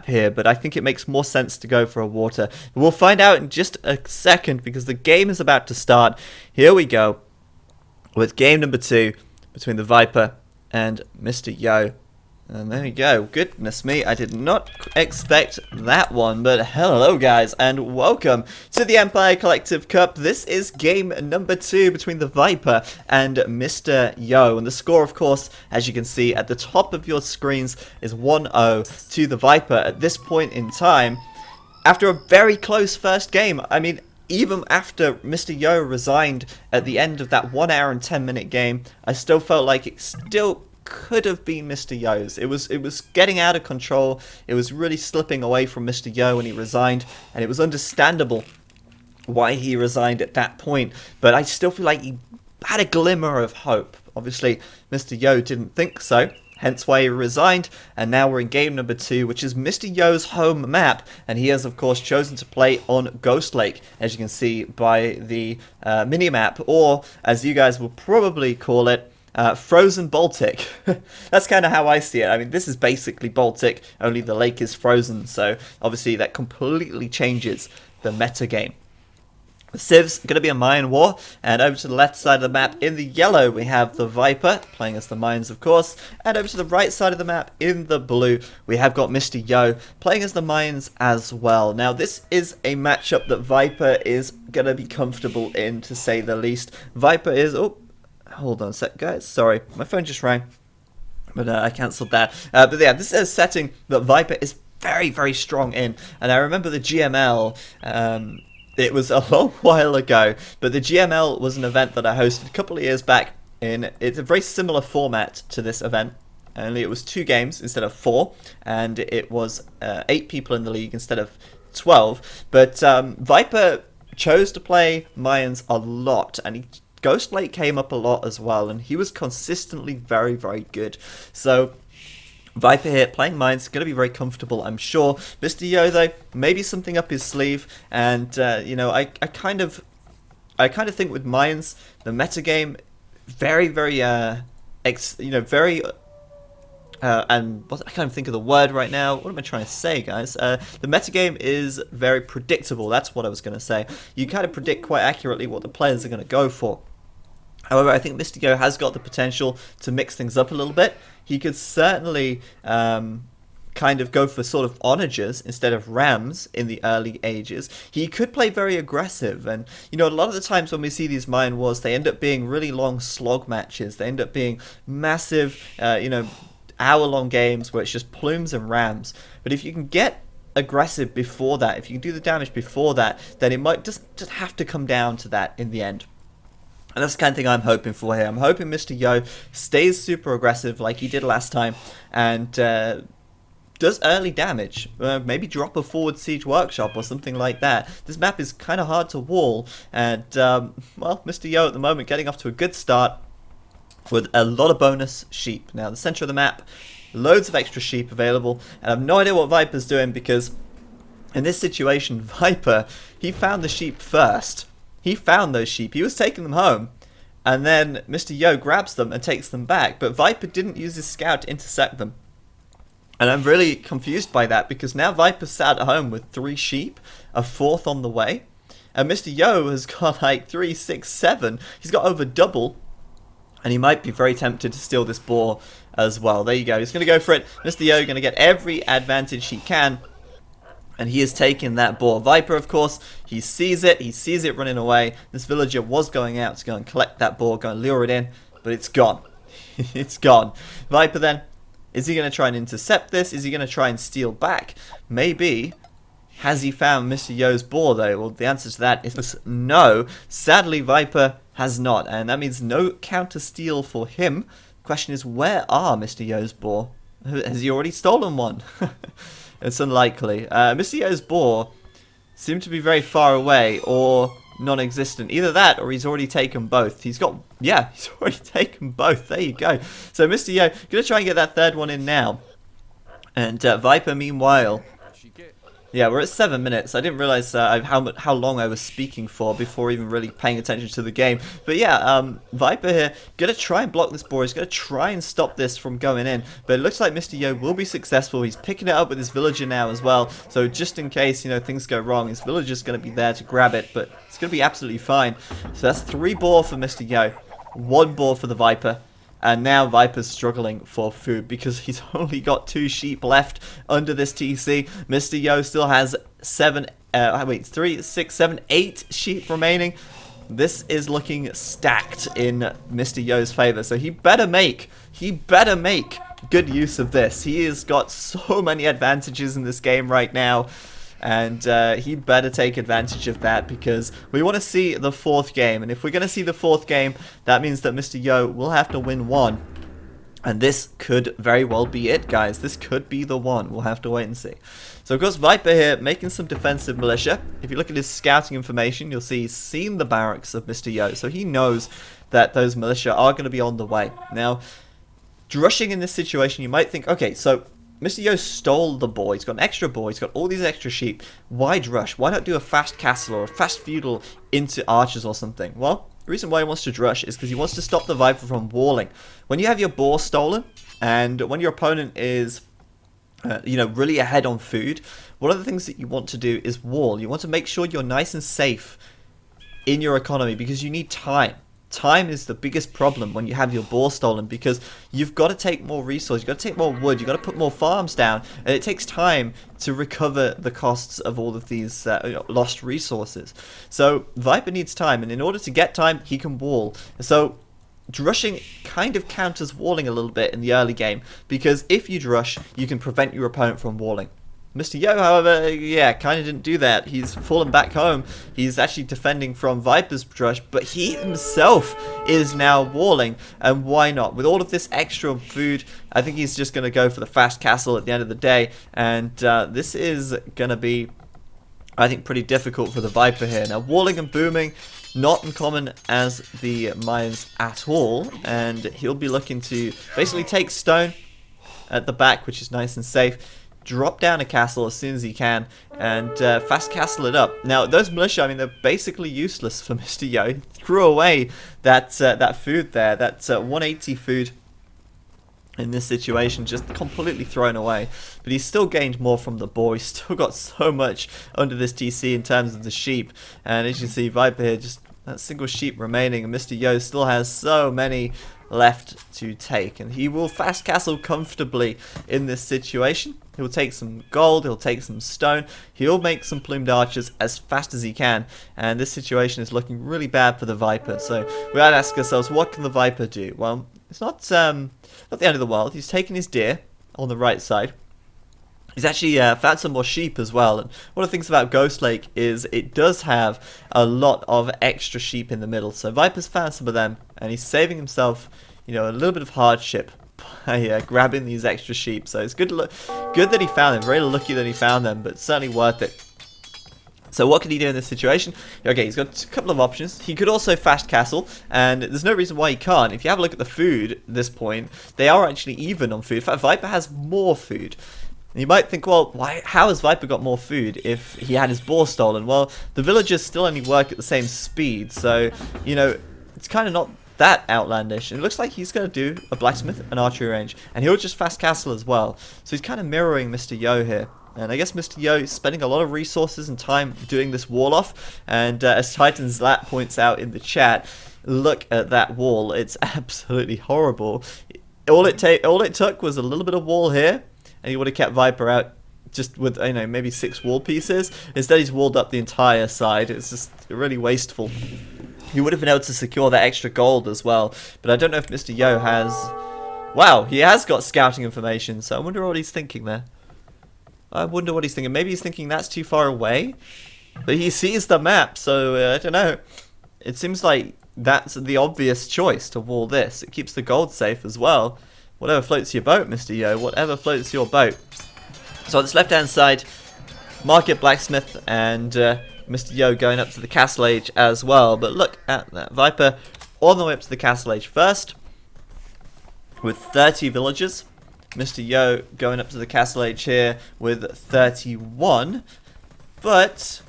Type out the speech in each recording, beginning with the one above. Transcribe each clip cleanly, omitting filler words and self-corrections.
here, but I think it makes more sense to go for a water. We'll find out in just a second because the game is about to start. Here we go with game number 2 between the Viper and Mr. Yo. And there we go. Goodness me, I did not expect that one. But hello guys, and welcome to the Empire Collective Cup. This is game number 2 between the Viper and Mr. Yo. And the score, of course, as you can see at the top of your screens, is 1-0 to the Viper at this point in time. After a very close first game. I mean, even after Mr. Yo resigned at the end of that 1 hour and 10 minute game, I still felt like it still could have been Mr. Yo's. It was getting out of control. It was really slipping away from Mr. Yo when he resigned, and it was understandable why he resigned at that point. But I still feel like he had a glimmer of hope. Obviously, Mr. Yo didn't think so, hence why he resigned. And now we're in game number 2, which is Mr. Yo's home map, and he has, of course, chosen to play on Ghost Lake, as you can see by the mini-map, or as you guys will probably call it, Frozen Baltic. That's kind of how I see it. I mean, this is basically Baltic, only the lake is frozen, so obviously that completely changes the meta game. The Civ's going to be a mine war, and over to the left side of the map in the yellow we have the Viper, playing as the mines of course, and over to the right side of the map in the blue we have got Mr. Yo, playing as the mines as well. Now this is a matchup that Viper is going to be comfortable in, to say the least. Viper is... oh, hold on a sec, guys. Sorry, my phone just rang, but I cancelled that. But yeah, this is a setting that Viper is very, very strong in. And I remember the GML, it was a long while ago, but the GML was an event that I hosted a couple of years back. It's a very similar format to this event, only it was 2 games instead of 4, and it was 8 people in the league instead of 12. But Viper chose to play Mayans a lot, and Ghost Lake came up a lot as well, and he was consistently very, very good. So Viper here playing mines is going to be very comfortable, I'm sure. Mr. Yo though, maybe something up his sleeve, and you know, I kind of think with mines the metagame very, very very and I can't think of the word right now. What am I trying to say, guys? The metagame is very predictable. That's what I was going to say. You kind of predict quite accurately what the players are going to go for. However, I think Mr. Yo has got the potential to mix things up a little bit. He could certainly kind of go for sort of onagers instead of rams in the early ages. He could play very aggressive, and you know, a lot of the times when we see these mine wars, they end up being really long slog matches. They end up being massive, you know, hour-long games where it's just plumes and rams. But if you can get aggressive before that, if you can do the damage before that, then it might just have to come down to that in the end. And that's the kind of thing I'm hoping for here. I'm hoping Mr. Yo stays super aggressive like he did last time, and does early damage. Maybe drop a forward siege workshop or something like that. This map is kind of hard to wall, and well, Mr. Yo at the moment getting off to a good start with a lot of bonus sheep. Now the center of the map, loads of extra sheep available, and I have no idea what Viper's doing, because in this situation Viper, he found the sheep first. He found those sheep, he was taking them home, and then Mr. Yo grabs them and takes them back, but Viper didn't use his scout to intercept them. And I'm really confused by that, because now Viper's sat at home with 3 sheep, a 4th on the way, and Mr. Yo has got like 3, 6, 7, he's got over double. And he might be very tempted to steal this boar as well. There you go. He's going to go for it. Mr. Yo going to get every advantage he can. And he is taking that boar. Viper, of course, he sees it. He sees it running away. This villager was going out to go and collect that boar, go and lure it in. But it's gone. It's gone. Viper then, is he going to try and intercept this? Is he going to try and steal back? Maybe. Has he found Mr. Yo's boar though? Well, the answer to that is no. Sadly, Viper has not, and that means no counter steal for him. The question is, where are Mr. Yo's boar? Has he already stolen one? It's unlikely. Mr. Yo's boar seemed to be very far away or non-existent. Either that or he's already taken both. He's already taken both. There you go. So Mr. Yo, gonna try and get that 3rd one in now. And Viper, meanwhile, Yeah, we're at 7 minutes. I didn't realize how long I was speaking for before even really paying attention to the game. But yeah, Viper here, gonna try and block this boar. He's gonna try and stop this from going in. But it looks like Mr. Yo will be successful. He's picking it up with his villager now as well. So just in case, you know, things go wrong, his villager's gonna be there to grab it. But it's gonna be absolutely fine. So that's 3 boar for Mr. Yo, 1 boar for the Viper. And now Viper's struggling for food because he's only got 2 sheep left under this TC. Mr. Yo still has 3, 6, 7, 8 sheep remaining. This is looking stacked in Mr. Yo's favor. So he better make good use of this. He has got so many advantages in this game right now. And he better take advantage of that because we want to see the 4th game. And if we're going to see the 4th game, that means that Mr. Yo will have to win 1. And this could very well be it, guys. This could be the one. We'll have to wait and see. So, of course, Viper here making some defensive militia. If you look at his scouting information, you'll see he's seen the barracks of Mr. Yo. So he knows that those militia are going to be on the way. Now, rushing in this situation, you might think, okay, so Mr. Yo stole the boar. He's got an extra boar. He's got all these extra sheep. Why rush? Why not do a fast castle or a fast feudal into archers or something? Well, the reason why he wants to rush is because he wants to stop the Viper from walling. When you have your boar stolen, and when your opponent is, really ahead on food, one of the things that you want to do is wall. You want to make sure you're nice and safe in your economy because you need time. Time is the biggest problem when you have your boar stolen because you've got to take more resources, you've got to take more wood, you've got to put more farms down, and it takes time to recover the costs of all of these lost resources. So Viper needs time, and in order to get time, he can wall. So rushing kind of counters walling a little bit in the early game because if you rush, you can prevent your opponent from walling. Mr. Yo, however, yeah, kind of didn't do that. He's fallen back home. He's actually defending from Viper's rush, but he himself is now walling. And why not? With all of this extra food, I think he's just going to go for the fast castle at the end of the day. And this is going to be, I think, pretty difficult for the Viper here. Now, walling and booming, not uncommon as the mines at all. And he'll be looking to basically take stone at the back, which is nice and safe. Drop down a castle as soon as he can and fast castle it up. Now those militia, I mean, they're basically useless for Mr. Yo. He threw away that food there, that 180 food in this situation, just completely thrown away. But he's still gained more from the boar. He's still got so much under this TC in terms of the sheep. And as you see, Viper here, just that single sheep remaining, and Mr. Yo still has so many left to take, and he will fast castle comfortably in this situation. He'll take some gold, he'll take some stone, he'll make some plumed archers as fast as he can, and this situation is looking really bad for the Viper. So we gotta ask ourselves, what can the Viper do? Well, it's not the end of the world. He's taken his deer on the right side. He's actually found some more sheep as well, and one of the things about Ghost Lake is it does have a lot of extra sheep in the middle. So Viper's found some of them, and he's saving himself, a little bit of hardship by grabbing these extra sheep. So it's good that he found them. Very lucky that he found them, but certainly worth it. So what can he do in this situation? Okay, he's got a couple of options. He could also fast castle, and there's no reason why he can't. If you have a look at the food at this point, they are actually even on food. In fact, Viper has more food. And you might think, well, how has Viper got more food if he had his boar stolen? Well, the villagers still only work at the same speed, so, it's kind of not that outlandish. And it looks like he's going to do a blacksmith and archery range, and he'll just fast castle as well. So he's kind of mirroring Mr. Yo here. And I guess Mr. Yo is spending a lot of resources and time doing this wall off, and as Titan's Lat points out in the chat, look at that wall. It's absolutely horrible. All it took was a little bit of wall here, and he would have kept Viper out just with, maybe 6 wall pieces. Instead, he's walled up the entire side. It's just really wasteful. He would have been able to secure that extra gold as well. But I don't know if Mr. Yo has... Wow, he has got scouting information, so I wonder what he's thinking there. I wonder what he's thinking. Maybe he's thinking that's too far away. But he sees the map, so I don't know. It seems like that's the obvious choice to wall this. It keeps the gold safe as well. Whatever floats your boat, Mr. Yo. Whatever floats your boat. So on this left-hand side, Market Blacksmith and Mr. Yo going up to the Castle Age as well. But look at that. Viper on the way up to the Castle Age first with 30 villagers. Mr. Yo going up to the castle age here with 31. But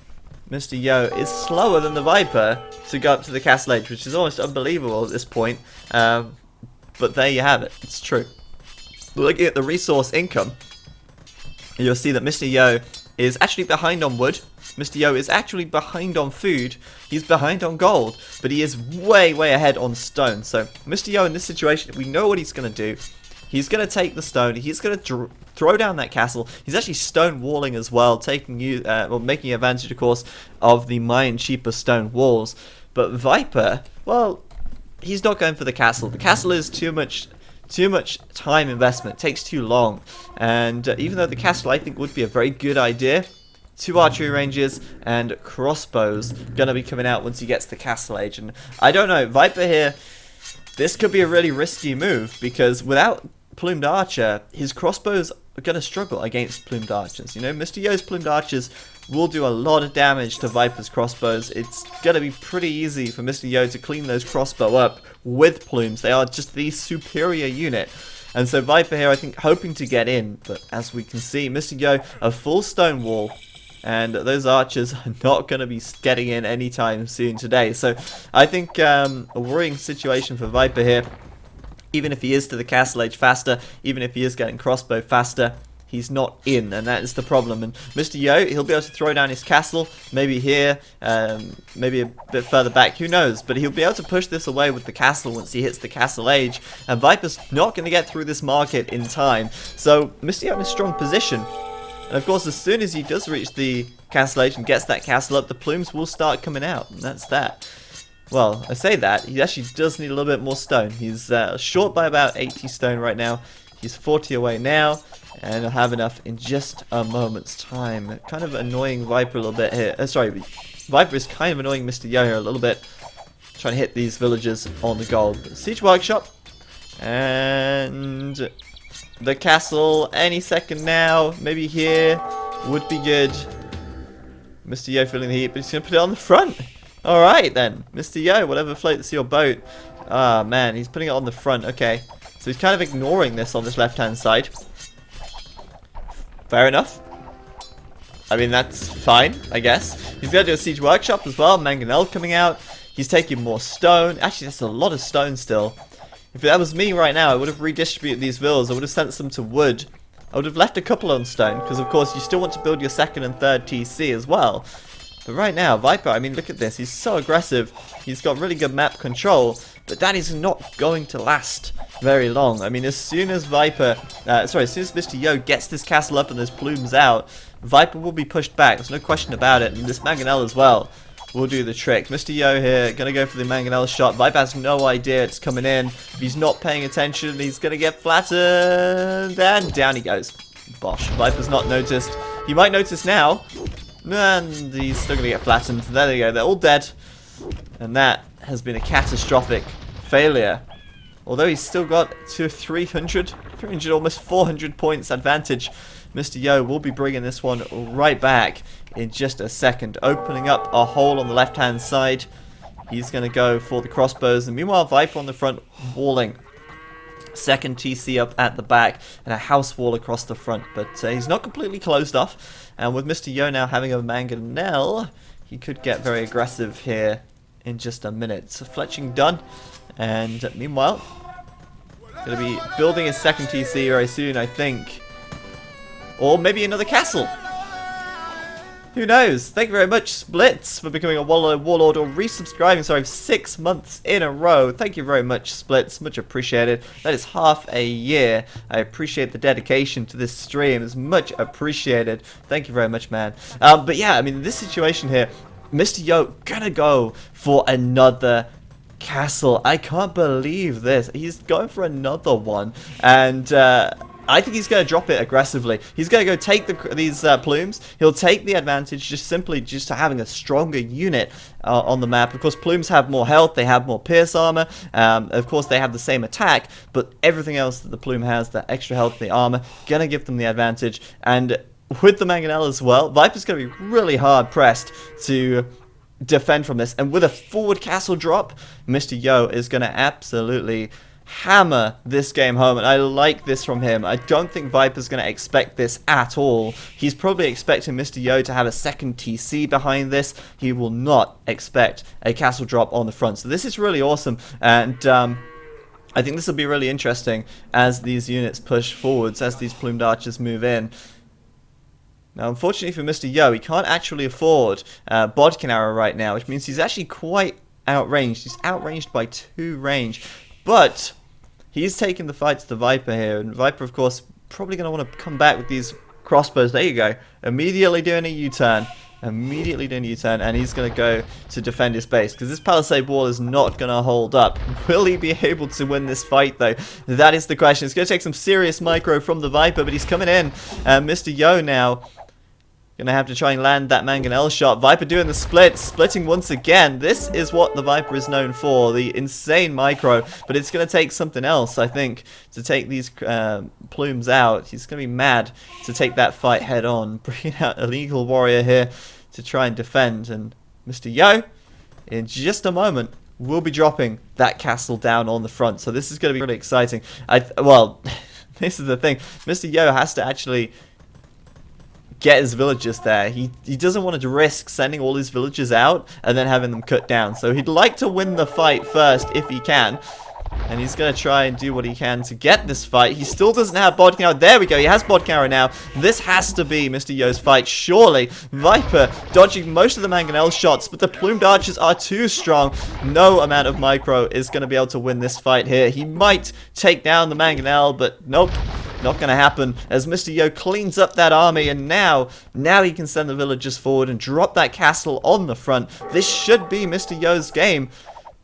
Mr. Yo is slower than the Viper to go up to the castle age, which is almost unbelievable at this point. But there you have it. It's true. Looking at the resource income, you'll see that Mr. Yo is actually behind on wood. Mr. Yo is actually behind on food. He's behind on gold, but he is way, way ahead on stone. So Mr. Yo in this situation, we know what he's going to do. He's going to take the stone. He's going to throw down that castle. He's actually stone walling as well, making advantage, of course, of the Mayan cheaper stone walls. But Viper, well, he's not going for the castle. The castle is too much time investment. It takes too long. And even though the castle, I think, would be a very good idea, 2 archery ranges and crossbows gonna be coming out once he gets the castle age. And I don't know, Viper here, this could be a really risky move, because without plumed archer, his crossbows are gonna struggle against plumed archers. You know, Mr. Yo's plumed archers will do a lot of damage to Viper's crossbows. It's gonna be pretty easy for Mr. Yo to clean those crossbow up with plumes. They are just the superior unit. And so Viper here, I think, hoping to get in, but as we can see, Mr. Yo, a full stone wall, and those archers are not going to be getting in anytime soon today. So I think a worrying situation for Viper here. Even if he is to the castle age faster, even if he is getting crossbow faster, he's not in, and that is the problem. And Mr. Yo, he'll be able to throw down his castle, maybe here, maybe a bit further back, who knows, but he'll be able to push this away with the castle once he hits the castle age, and Viper's not going to get through this market in time. So Mr. Yo in a strong position. And of course, as soon as he does reach the castle age and gets that castle up, the plumes will start coming out, and that's that. Well, I say that, he actually does need a little bit more stone. He's short by about 80 stone right now. He's 40 away now, and he'll have enough in just a moment's time. Kind of annoying Viper a little bit here. Viper is kind of annoying Mr. Yo here a little bit. Trying to hit these villagers on the gold. Siege Workshop, and the castle any second now. Maybe here would be good. Mr. Yo feeling the heat, but he's going to put it on the front. Alright then, Mr. Yo, whatever floats your boat. Ah man, he's putting it on the front, okay. So he's kind of ignoring this on this left-hand side. Fair enough. I mean, that's fine, I guess. He's going to do a siege workshop as well, mangonel coming out. He's taking more stone. Actually, that's a lot of stone still. If that was me right now, I would have redistributed these villas. I would have sent some to wood. I would have left a couple on stone, because of course you still want to build your 2nd and 3rd TC as well. But right now, Viper, I mean, look at this. He's so aggressive. He's got really good map control. But that is not going to last very long. I mean, as soon as as soon as Mr. Yo gets this castle up and those plumes out, Viper will be pushed back. There's no question about it. And this mangonel as well will do the trick. Mr. Yo here, going to go for the mangonel shot. Viper has no idea it's coming in. If he's not paying attention, he's going to get flattened. And down he goes. Bosh. Viper's not noticed. He might notice now. And he's still going to get flattened. There they go. They're all dead. And that has been a catastrophic failure. Although he's still got 300, almost 400 points advantage. Mr. Yo will be bringing this one right back in just a second. Opening up a hole on the left-hand side. He's going to go for the crossbows. And meanwhile, Viper on the front walling. 2nd TC up at the back, and a house wall across the front, but he's not completely closed off, and with Mr. Yo now having a mangonel, he could get very aggressive here in just a minute. So fletching done, and meanwhile, going to be building his 2nd TC very soon, I think, or maybe another castle. Who knows? Thank you very much, Splits, for becoming a warlord or resubscribing, sorry, 6 months in a row. Thank you very much, Splits. Much appreciated. That is half a year. I appreciate the dedication to this stream. It's much appreciated. Thank you very much, man. But yeah, I mean, this situation here, Mr. Yo gonna go for another castle. I can't believe this. He's going for another one. And, I think he's going to drop it aggressively. He's going to go take these plumes. He'll take the advantage just to having a stronger unit on the map. Of course, plumes have more health. They have more pierce armor. Of course, they have the same attack. But everything else that the plume has, the extra health, the armor, going to give them the advantage. And with the mangonel as well, Viper's going to be really hard pressed to defend from this. And with a forward castle drop, Mr. Yo is going to absolutely hammer this game home, and I like this from him. I don't think Viper's going to expect this at all. He's probably expecting Mr. Yo to have a second TC behind this. He will not expect a castle drop on the front. So this is really awesome, and I think this will be really interesting as these units push forwards, as these plumed archers move in. Now, unfortunately for Mr. Yo, he can't actually afford Bodkin Arrow right now, which means he's actually quite outranged. He's outranged by 2 range, but he's taking the fight to the Viper here, and Viper, of course, probably going to want to come back with these crossbows. There you go. Immediately doing a U-turn. Immediately doing a U-turn, and he's going to go to defend his base, because this palisade wall is not going to hold up. Will he be able to win this fight, though? That is the question. It's going to take some serious micro from the Viper, but he's coming in. Mr. Yo now gonna have to try and land that mangonel shot. Viper doing the splitting once again. This is what the Viper is known for, the insane micro, but it's gonna take something else, I think, to take these plumes out. He's gonna be mad to take that fight head on, bringing out an Eagle Warrior here to try and defend, and Mr. Yo, in just a moment, will be dropping that castle down on the front, so this is gonna be really exciting. Well, this is the thing, Mr. Yo has to actually get his villagers there. He doesn't want to risk sending all his villagers out and then having them cut down. So he'd like to win the fight first if he can. And he's going to try and do what he can to get this fight. He still doesn't have Bodkin Arrow. There we go. He has Bodkin Arrow now. This has to be Mr. Yo's fight, surely. Viper dodging most of the mangonel shots, but the plumed archers are too strong. No amount of micro is going to be able to win this fight here. He might take down the mangonel, but nope. Not going to happen, as Mr. Yo cleans up that army, and now he can send the villagers forward and drop that castle on the front. This should be Mr. Yo's game,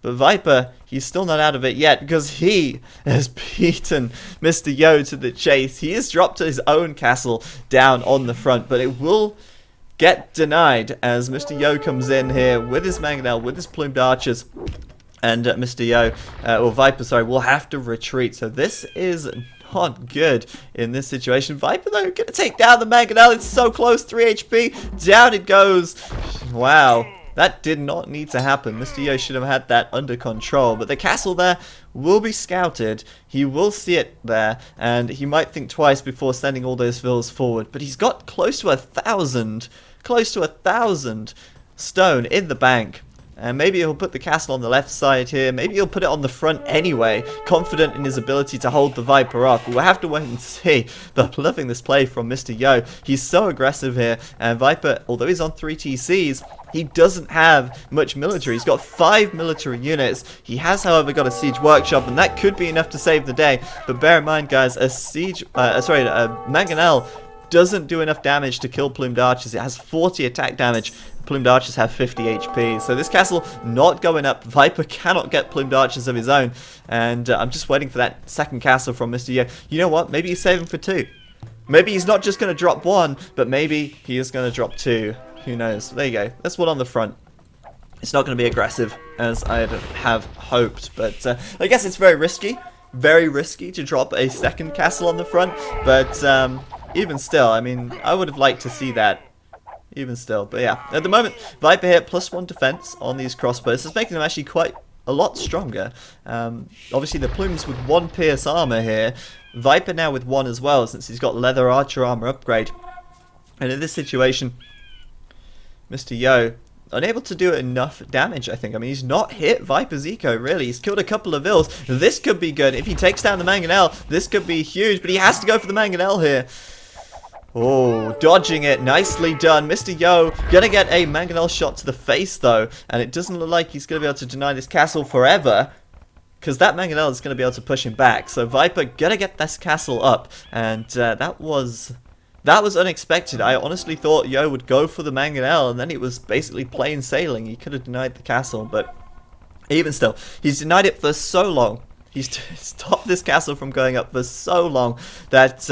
but Viper, he's still not out of it yet, because he has beaten Mr. Yo to the chase. He has dropped his own castle down on the front, but it will get denied as Mr. Yo comes in here with his mangonel, with his plumed archers, and Mr. Yo, or Viper, sorry, will have to retreat. So this is not good in this situation. Viper, though, gonna take down the mangonel. It's so close. 3 HP. Down it goes. Wow. That did not need to happen. Mr. Yo should have had that under control. But the castle there will be scouted. He will see it there. And he might think twice before sending all those villas forward. But he's got close to 1,000. Close to 1,000 stone in the bank. And maybe he'll put the castle on the left side here. Maybe he'll put it on the front anyway, confident in his ability to hold the Viper off. We'll have to wait and see. But loving this play from Mr. Yo. He's so aggressive here. And Viper, although he's on 3 TCs, he doesn't have much military. He's got 5 military units. He has, however, got a siege workshop, and that could be enough to save the day. But bear in mind, guys, a mangonel doesn't do enough damage to kill plumed archers. It has 40 attack damage. Plumed archers have 50 HP. So this castle not going up. Viper cannot get plumed archers of his own. And I'm just waiting for that second castle from Mr. Yo. You know what? Maybe he's saving for 2. Maybe he's not just going to drop 1, but maybe he is going to drop 2. Who knows? There you go. That's one on the front. It's not going to be aggressive as I'd have hoped. But I guess it's very risky. Very risky to drop a second castle on the front. But even still, I mean, I would have liked to see that. Even still, but yeah, at the moment, Viper here +1 defense on these crossbows. It's making them actually quite a lot stronger. Obviously, the plumes with 1 pierce armor here. Viper now with 1 as well, since he's got leather archer armor upgrade. And in this situation, Mr. Yo unable to do enough damage, I think. I mean, he's not hit Viper's eco, really. He's killed a couple of vills. This could be good. If he takes down the mangonel, this could be huge, but he has to go for the mangonel here. Oh, dodging it. Nicely done. Mr. Yo gonna get a mangonel shot to the face, though. And it doesn't look like he's gonna be able to deny this castle forever, because that mangonel is gonna be able to push him back. So Viper gonna get this castle up. And that was unexpected. I honestly thought Yo would go for the mangonel, and then it was basically plain sailing. He could have denied the castle, but even still, he's denied it for so long. He's stopped this castle from going up for so long that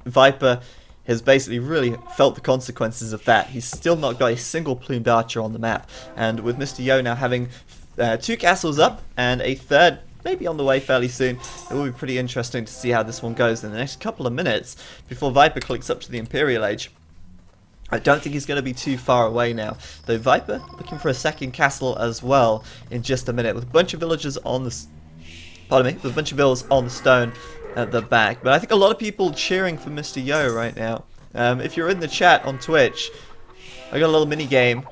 Viper has basically really felt the consequences of that. He's still not got a single plumed archer on the map. And with Mr. Yo now having 2 castles up and a 3rd maybe on the way fairly soon, it will be pretty interesting to see how this one goes in the next couple of minutes before Viper clicks up to the Imperial Age. I don't think he's going to be too far away now. Though Viper looking for a second castle as well in just a minute, with a bunch of villagers on the Pardon me, with a bunch of villas on the stone at the back. But I think a lot of people cheering for Mr. Yo right now. If you're in the chat on Twitch, I got a little mini game.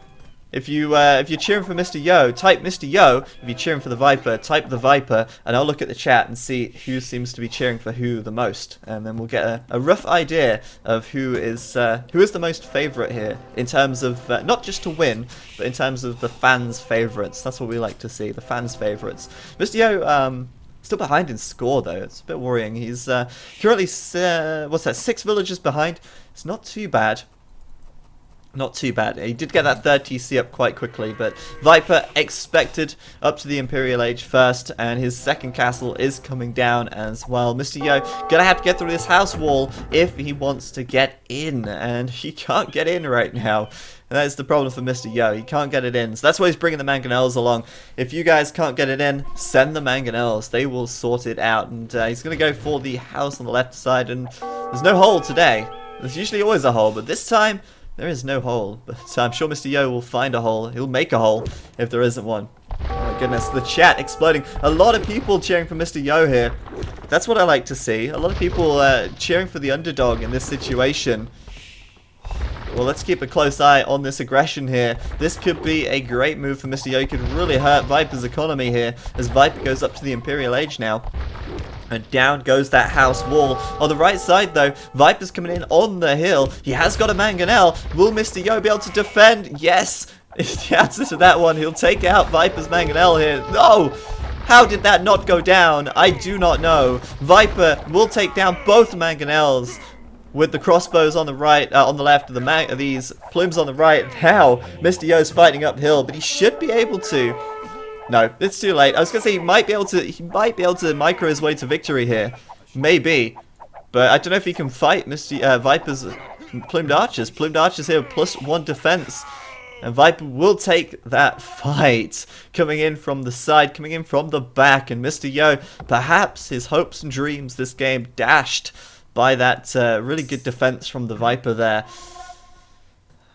If you're cheering for Mr. Yo, type Mr. Yo. If you're cheering for the Viper, type the Viper, and I'll look at the chat and see who seems to be cheering for who the most, and then we'll get a rough idea of who is the most favorite here in terms of not just to win, but in terms of the fans' favorites. That's what we like to see, the fans' favorites. Mr. Yo, still behind in score though. It's a bit worrying. He's currently 6 villagers behind. It's not too bad. Not too bad. He did get that third TC up quite quickly, but Viper expected up to the Imperial Age first, and his second castle is coming down as well. Mr. Yo gonna have to get through this house wall if he wants to get in, and he can't get in right now. And that is the problem for Mr. Yo. He can't get it in, so that's why he's bringing the mangonels along. If you guys can't get it in, send the mangonels. They will sort it out, and he's gonna go for the house on the left side, and there's no hole today. There's usually always a hole, but this time there is no hole, but I'm sure Mr. Yo will find a hole. He'll make a hole if there isn't one. Oh my goodness, the chat exploding. A lot of people cheering for Mr. Yo here. That's what I like to see. A lot of people cheering for the underdog in this situation. Well, let's keep a close eye on this aggression here. This could be a great move for Mr. Yo. It could really hurt Viper's economy here as Viper goes up to the Imperial Age now. And down goes that house wall. On the right side, though, Viper's coming in on the hill. He has got a mangonel. Will Mr. Yo be able to defend? Yes. Is the answer to that one. He'll take out Viper's mangonel here. No! How did that not go down? I do not know. Viper will take down both mangonels with the crossbows on the right, on the left, of these plumes on the right. Now, Mr. Yo's fighting uphill, but he should be able to. No, it's too late. I was gonna say he might be able to micro his way to victory here, maybe, but I don't know if he can fight Mr. Viper's plumed archers. Plumed archers here with +1 defense, and Viper will take that fight. Coming in from the side, coming in from the back, and Mr. Yo, perhaps his hopes and dreams this game dashed by that really good defense from the Viper there.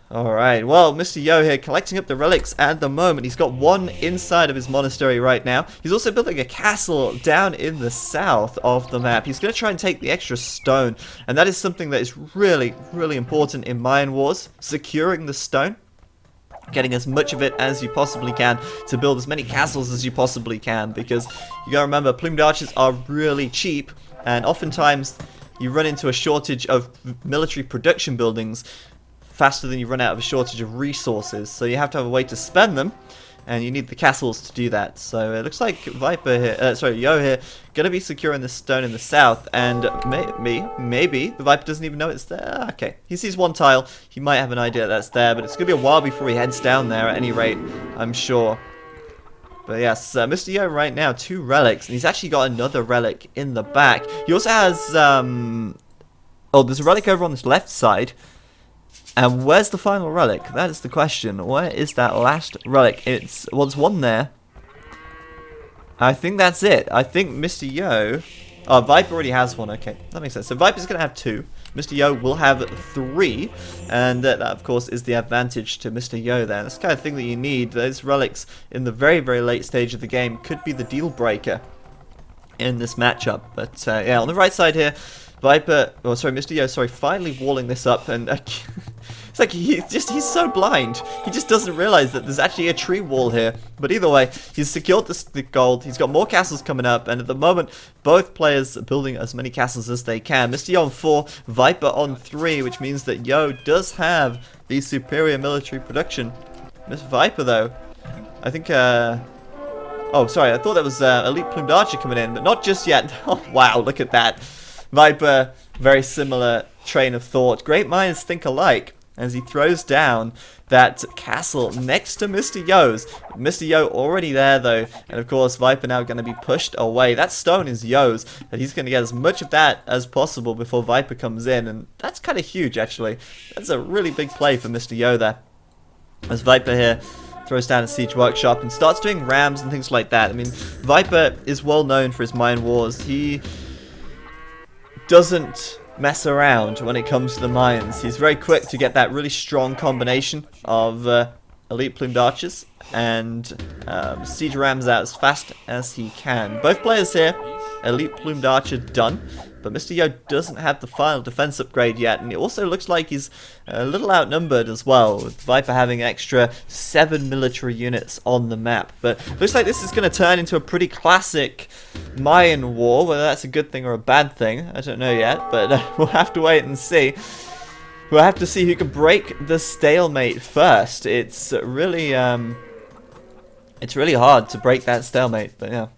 Alright, well, Mr. Yo here collecting up the relics at the moment. He's got one inside of his monastery right now. He's also building a castle down in the south of the map. He's going to try and take the extra stone, and that is something that is really, really important in Mine Wars. Securing the stone, getting as much of it as you possibly can to build as many castles as you possibly can, because you gotta remember, plumed archers are really cheap, and oftentimes you run into a shortage of military production buildings faster than you run out of a shortage of resources, so you have to have a way to spend them, and you need the castles to do that. So it looks like Viper here, Yo here, gonna be securing the stone in the south, and maybe the Viper doesn't even know it's there. Okay, he sees one tile, he might have an idea that's there, but it's gonna be a while before he heads down there at any rate, I'm sure. But yes, Mr. Yo right now, 2 relics, and he's actually got another relic in the back. He also has, oh, there's a relic over on this left side. And where's the final relic? That is the question. Where is that last relic? Well, there's one there. I think that's it. I think Mr. Yo... Oh, Viper already has one. Okay, that makes sense. So Viper's going to have 2. Mr. Yo will have 3. And that, of course, is the advantage to Mr. Yo there. That's the kind of thing that you need. Those relics in the very, very late stage of the game could be the deal breaker in this matchup. But, yeah, on the right side here, Viper... Oh, sorry, Mr. Yo, sorry, finally walling this up. And... It's like he's so blind. He just doesn't realize that there's actually a tree wall here. But either way, he's secured the gold. He's got more castles coming up. And at the moment, both players are building as many castles as they can. Mr. Yo on 4, Viper on 3, which means that Yo does have the superior military production. Miss Viper, though, I think... Oh, sorry, I thought that was Elite Plumed Archer coming in, but not just yet. Oh, wow, look at that. Viper, very similar train of thought. Great minds think alike. As he throws down that castle next to Mr. Yo's. Mr. Yo already there, though. And, of course, Viper now going to be pushed away. That stone is Yo's. And he's going to get as much of that as possible before Viper comes in. And that's kind of huge, actually. That's a really big play for Mr. Yo there. As Viper here throws down a siege workshop and starts doing rams and things like that. I mean, Viper is well known for his mine wars. He doesn't mess around when it comes to the mines. He's very quick to get that really strong combination of elite plumed archers and siege rams out as fast as he can. Both players here, elite plumed archer done, but Mr. Yo doesn't have the final defense upgrade yet, and it also looks like he's a little outnumbered as well, with Viper having extra 7 military units on the map. But looks like this is going to turn into a pretty classic Mayan war. Whether that's a good thing or a bad thing, I don't know yet, but we'll have to wait and see. We'll have to see who can break the stalemate first. It's really hard to break that stalemate, but yeah.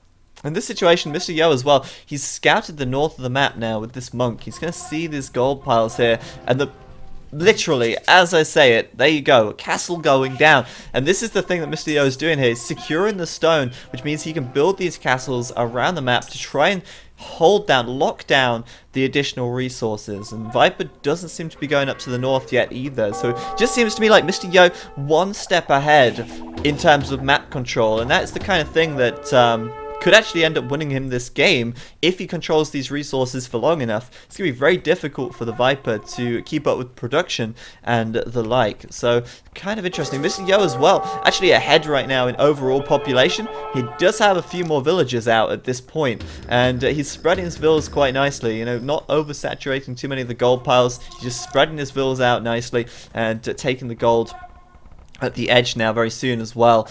In this situation, Mr. Yo as well, he's scouted the north of the map now with this monk. He's going to see these gold piles here, and literally, as I say it, there you go, a castle going down. And this is the thing that Mr. Yo is doing here, is securing the stone, which means he can build these castles around the map to try and hold down, lock down the additional resources. And Viper doesn't seem to be going up to the north yet either, so it just seems to me like Mr. Yo one step ahead in terms of map control, and that's the kind of thing that could actually end up winning him this game if he controls these resources for long enough. It's going to be very difficult for the Viper to keep up with production and the like. So, kind of interesting. Mr. Yo as well, actually ahead right now in overall population. He does have a few more villagers out at this point, and he's spreading his villas quite nicely. You know, not oversaturating too many of the gold piles. He's just spreading his villas out nicely and taking the gold at the edge now very soon as well.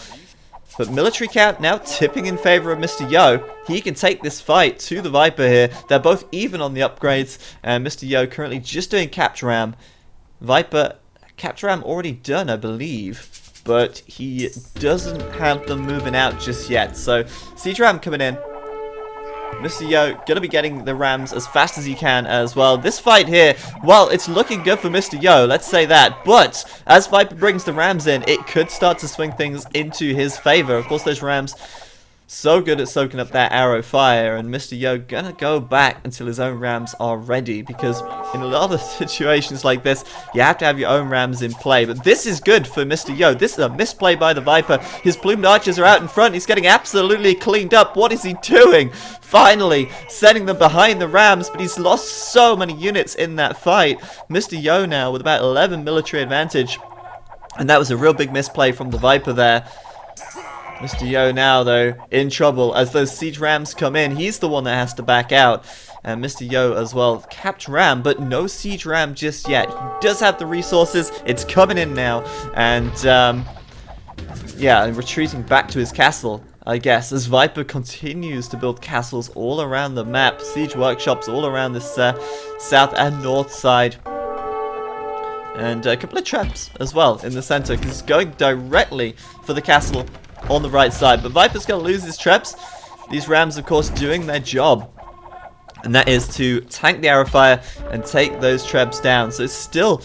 But military count now tipping in favor of Mr. Yo. He can take this fight to the Viper here. They're both even on the upgrades, and Mr. Yo currently just doing capture ram. Viper, capture ram already done, I believe, but he doesn't have them moving out just yet. So siege ram coming in. Mr. Yo gonna be getting the rams as fast as he can as well. This fight here, well, it's looking good for Mr. Yo, let's say that. But as Viper brings the rams in, it could start to swing things into his favor. Of course, those rams so good at soaking up that arrow fire, and Mr. Yo gonna go back until his own rams are ready, because in a lot of situations like this, you have to have your own rams in play. But this is good for Mr. Yo. This is a misplay by the Viper. His plumed archers are out in front. He's getting absolutely cleaned up. What is he doing? Finally, sending them behind the rams, but he's lost so many units in that fight. Mr. Yo now with about 11 military advantage, and that was a real big misplay from the Viper there. Mr. Yo now, though, in trouble as those siege rams come in. He's the one that has to back out. And Mr. Yo as well, capped ram, but no siege ram just yet. He does have the resources. It's coming in now. And, yeah, retreating back to his castle, I guess, as Viper continues to build castles all around the map. Siege workshops all around this south and north side. And a couple of traps as well in the center, because it's going directly for the castle on the right side. But Viper's going to lose his traps. These rams, of course, doing their job, and that is to tank the arrow fire and take those trebs down. So it's still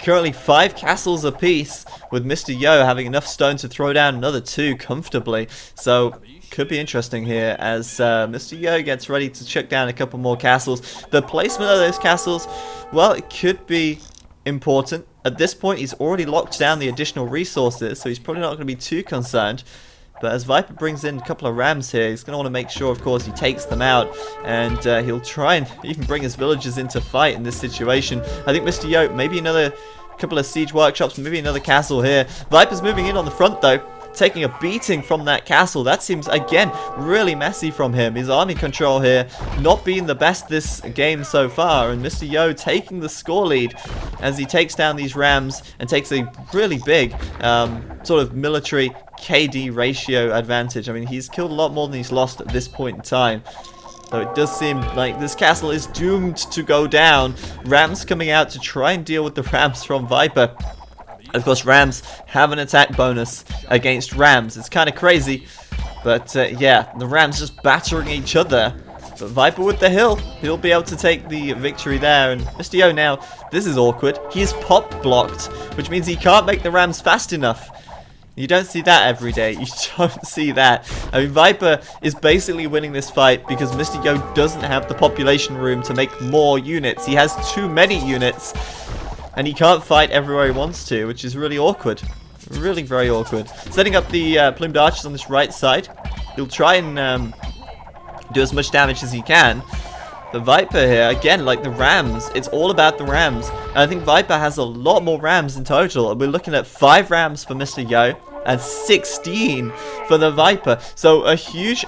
currently 5 castles apiece, with Mr. Yo having enough stone to throw down another 2 comfortably. So could be interesting here as Mr. Yo gets ready to chuck down a couple more castles. The placement of those castles, well, it could be important. At this point, he's already locked down the additional resources, so he's probably not going to be too concerned. But as Viper brings in a couple of rams here, he's going to want to make sure, of course, he takes them out. And he'll try and even bring his villagers into fight in this situation. I think Mr. Yo, maybe another couple of siege workshops, maybe another castle here. Viper's moving in on the front, though, taking a beating from that castle. That seems, again, really messy from him. His army control here not being the best this game so far, and Mr. Yo taking the score lead as he takes down these rams and takes a really big sort of military KD ratio advantage. I mean, he's killed a lot more than he's lost at this point in time. So it does seem like this castle is doomed to go down. Rams coming out to try and deal with the rams from Viper. Of course, rams have an attack bonus against rams. It's kind of crazy, but yeah, the rams just battering each other. But Viper with the hill, he'll be able to take the victory there. And Mr. Yo now, this is awkward. He's pop blocked, which means he can't make the rams fast enough. You don't see that every day. You don't see that. I mean, Viper is basically winning this fight because Mr. Yo doesn't have the population room to make more units. He has too many units, and he can't fight everywhere he wants to, which is really awkward. Really very awkward. Setting up the plumed archers on this right side. He'll try and do as much damage as he can. the Viper here, again, like the Rams, it's all about the Rams. And I think Viper has a lot more Rams in total. We're looking at 5 Rams for Mr. Yo and 16 for the Viper. So a huge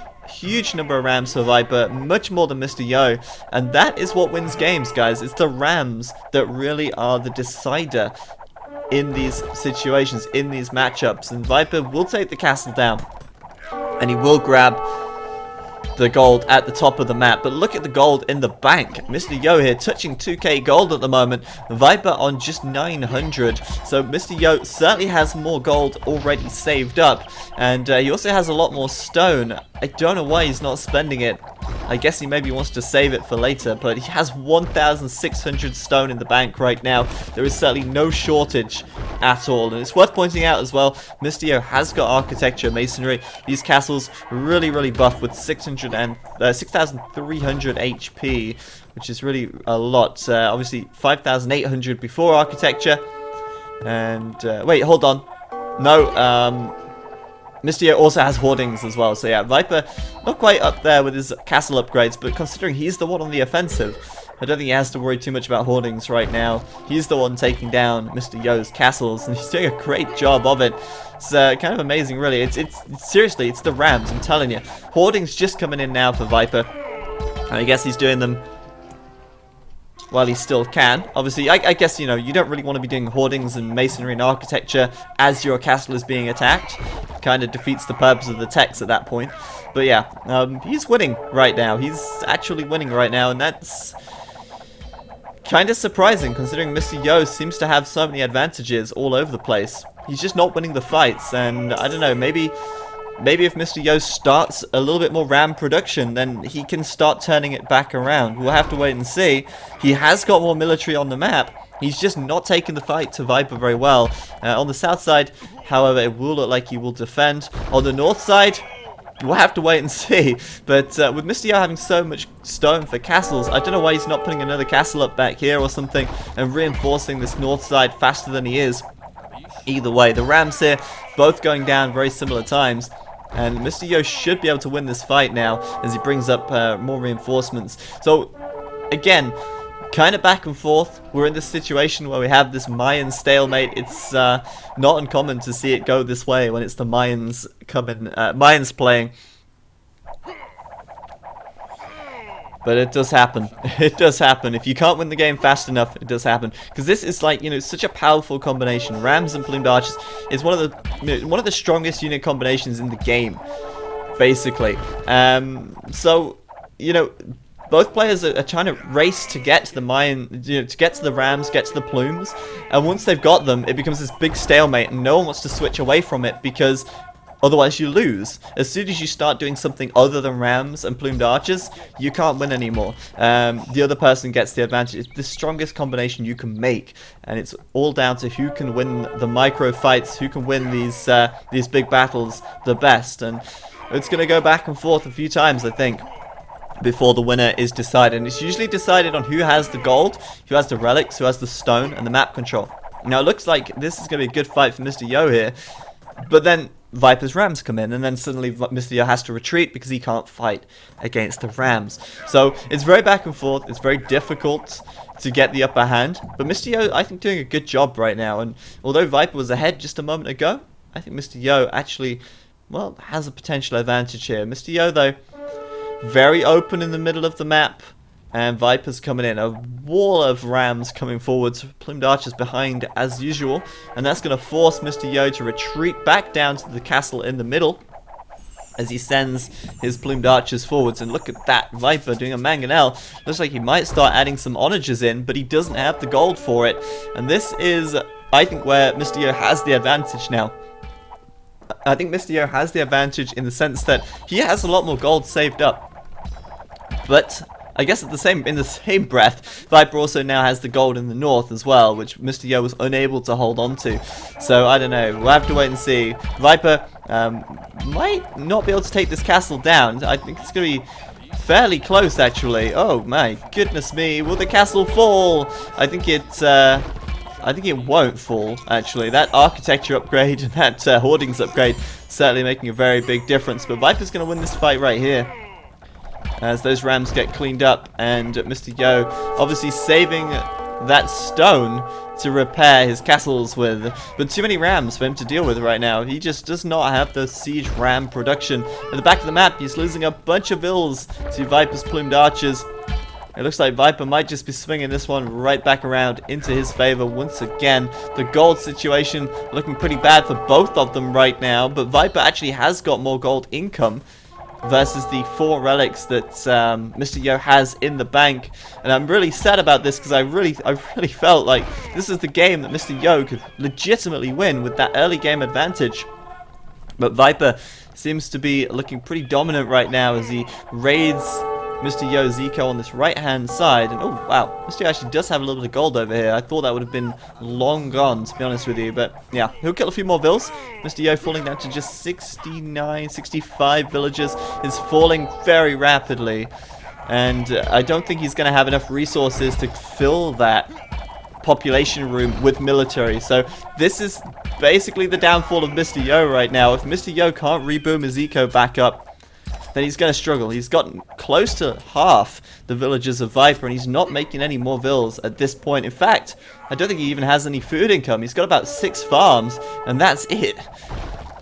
number of Rams for Viper, much more than Mr. Yo. And that is what wins games, guys. It's the Rams that really are the decider in these situations, in these matchups. And Viper will take the castle down, and he will grab the gold at the top of the map. But look at the gold in the bank. Mr. Yo here touching 2k gold at the moment. Viper on just 900. So Mr. Yo certainly has more gold already saved up. And he also has a lot more stone. I don't know why he's not spending it. I guess he maybe wants to save it for later, but he has 1,600 stone in the bank right now. There is certainly no shortage at all. And it's worth pointing out as well, Mr. Yo has got architecture, masonry. These castles really buff with 6,300 HP, which is really a lot. Obviously 5,800 before architecture. And wait, hold on. No, Mr. Yo also has hoardings as well, so yeah, Viper not quite up there with his castle upgrades, but considering he's the one on the offensive, I don't think he has to worry too much about hoardings right now. He's the one taking down Mr. Yo's castles, and he's doing a great job of it. It's kind of amazing, really. It's seriously, it's the Rams, I'm telling you. Hoardings just coming in now for Viper, and I guess he's doing them while he still can. Obviously, I guess, you know, you don't really want to be doing hoardings and masonry and architecture as your castle is being attacked. Kind of defeats the purpose of the TECs at that point. But yeah, he's winning right now. He's actually winning right now, and that's kind of surprising considering Mr. Yo seems to have so many advantages all over the place. He's just not winning the fights, and I don't know, maybe if Mr. Yo starts a little bit more RAM production, then he can start turning it back around. We'll have to wait and see. He has got more military on the map. He's just not taking the fight to Viper very well. On the south side, however, it will look like he will defend. On the north side, we'll have to wait and see. But with Mr. Yo having so much stone for castles, I don't know why he's not putting another castle up back here or something and reinforcing this north side faster than he is. Either way, the Rams here, both going down very similar times. And Mr. Yo should be able to win this fight now as he brings up more reinforcements. So, again, kind of back and forth. We're in this situation where we have this Mayan stalemate. It's not uncommon to see it go this way when it's the Mayans Mayans playing. But it does happen. It does happen. If you can't win the game fast enough, it does happen. Because this is like, you know, such a powerful combination. Rams and plumed archers is one of the strongest unit combinations in the game, basically. So, you know, both players are trying to race to get to the Mayan, you know, to get to the Rams, get to the plumes. And once they've got them, it becomes this big stalemate, and no one wants to switch away from it because otherwise you lose. As soon as you start doing something other than Rams and plumed archers, you can't win anymore. The other person gets the advantage. It's the strongest combination you can make, and it's all down to who can win the micro fights, who can win these big battles the best. And it's going to go back and forth a few times, I think, before the winner is decided. And it's usually decided on who has the gold, who has the relics, who has the stone, and the map control. Now it looks like this is going to be a good fight for Mr. Yo here, but then Viper's Rams come in, and then suddenly Mr. Yo has to retreat because he can't fight against the Rams. So it's very back and forth. It's very difficult to get the upper hand. But Mr. Yo, I think, doing a good job right now. And although Viper was ahead just a moment ago, I think Mr. Yo actually, well, has a potential advantage here. Mr. Yo, though, very open in the middle of the map. And Viper's coming in. A wall of Rams coming forwards. Plumed archers behind as usual. And that's going to force Mr. Yo to retreat back down to the castle in the middle as he sends his plumed archers forwards. And look at that. Viper doing a mangonel. Looks like he might start adding some onagers in, but he doesn't have the gold for it. And this is, I think, where Mr. Yo has the advantage now. I think Mr. Yo has the advantage in the sense that he has a lot more gold saved up. But I guess in the same breath, Viper also now has the gold in the north as well, which Mr. Yo was unable to hold on to. So I don't know. We'll have to wait and see. Viper might not be able to take this castle down. I think it's going to be fairly close, actually. Oh my goodness me! Will the castle fall? I think it won't fall. Actually, that architecture upgrade and that hoardings upgrade certainly making a very big difference. But Viper's going to win this fight right here. as those rams get cleaned up, and Mr. Yo obviously saving that stone to repair his castles with, but too many rams for him to deal with right now. He just does not have the siege ram production. At the back of the map, he's losing a bunch of vills to Viper's plumed archers. It looks like Viper might just be swinging this one right back around into his favor once again. The gold situation looking pretty bad for both of them right now, but Viper actually has got more gold income versus the 4 relics that Mr. Yo has in the bank. And I'm really sad about this because I really felt like this is the game that Mr. Yo could legitimately win with that early game advantage. But Viper seems to be looking pretty dominant right now as he raids Mr. Yo Zico on this right-hand side. And oh, wow, Mr. Yo actually does have a little bit of gold over here. I thought that would have been long gone, to be honest with you. But yeah, he'll kill a few more vills. Mr. Yo falling down to just 69, 65 villagers. Is falling very rapidly. And I don't think he's going to have enough resources to fill that population room with military. So this is basically the downfall of Mr. Yo right now. If Mr. Yo can't reboom his eco back up, then he's going to struggle. He's gotten close to half the villagers of Viper, and he's not making any more vills at this point. In fact, I don't think he even has any food income. He's got about 6 farms, and that's it.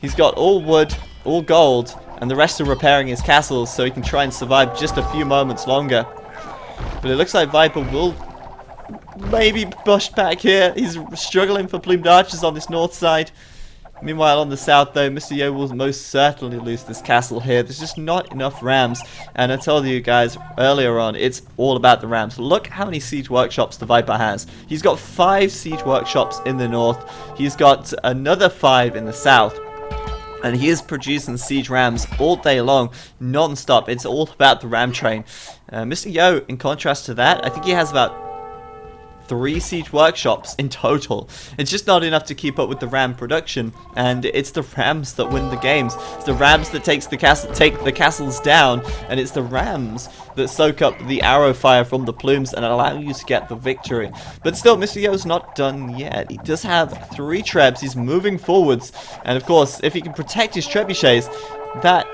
He's got all wood, all gold, and the rest are repairing his castles so he can try and survive just a few moments longer. But it looks like Viper will maybe push back here. He's struggling for plumed archers on this north side. Meanwhile, on the south, though, Mr. Yo will most certainly lose this castle here. There's just not enough rams. And I told you guys earlier on, it's all about the rams. Look how many siege workshops the Viper has. He's got 5 siege workshops in the north. He's got another 5 in the south. And he is producing siege rams all day long, non-stop. It's all about the ram train. Mr. Yo, in contrast to that, I think he has about 3 siege workshops in total. It's just not enough to keep up with the ram production, and it's the rams that win the games. It's the rams that take the castles down, and it's the rams that soak up the arrow fire from the plumes and allow you to get the victory. But still, Mr. Yo's not done yet. He does have 3 trebs. He's moving forwards, and of course, if he can protect his trebuchets, that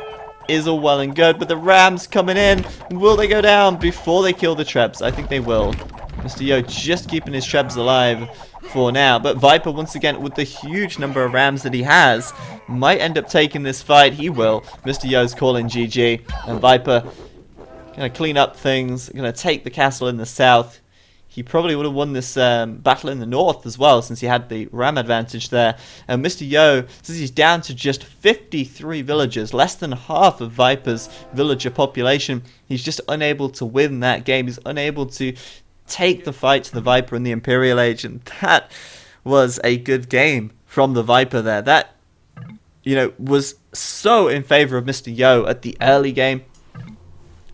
is all well and good. But the rams coming in, will they go down before they kill the trebs? I think they will. Mr. Yo just keeping his trebs alive for now. But Viper, once again, with the huge number of rams that he has, might end up taking this fight. He will. Mr. Yo's calling GG. And Viper going to clean up things. Going to take the castle in the south. He probably would have won this battle in the north as well, since he had the ram advantage there. And Mr. Yo, since he's down to just 53 villagers, less than half of Viper's villager population, he's just unable to win that game. He's unable to take the fight to the Viper in the Imperial Age, and that was a good game from the Viper there. That, you know, was so in favor of Mr. Yo at the early game.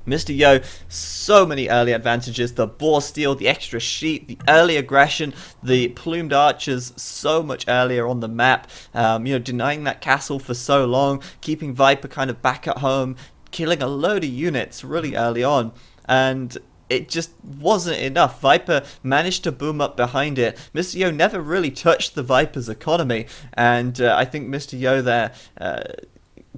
Mr. Yo, so many early advantages, the boar steel, the extra sheet, the early aggression, the plumed archers so much earlier on the map, you know, denying that castle for so long, keeping Viper kind of back at home, killing a load of units really early on, and it just wasn't enough. Viper managed to boom up behind it. Mr. Yo never really touched the Viper's economy, and I think Mr. Yo there,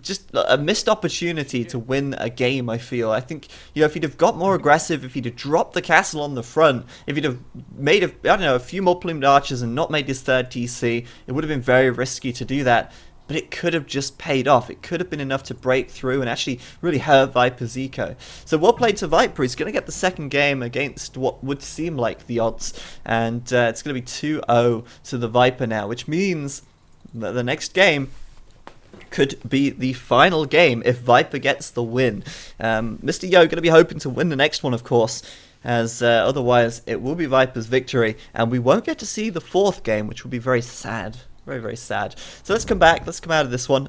just a missed opportunity to win a game, I feel. I think, you know, if he'd have got more aggressive, if he'd have dropped the castle on the front, if he'd have made, I don't know, a few more plumed archers and not made his 3rd TC, it would have been very risky to do that. But it could have just paid off. It could have been enough to break through and actually really hurt Viper's eco. So well played to Viper. He's going to get the 2nd game against what would seem like the odds. And it's going to be 2-0 to the Viper now, which means that the next game could be the final game if Viper gets the win. Mr. Yo going to be hoping to win the next one, of course, as otherwise it will be Viper's victory. And we won't get to see the 4th game, which will be very sad. Very, very sad. So let's come back. Let's come out of this one.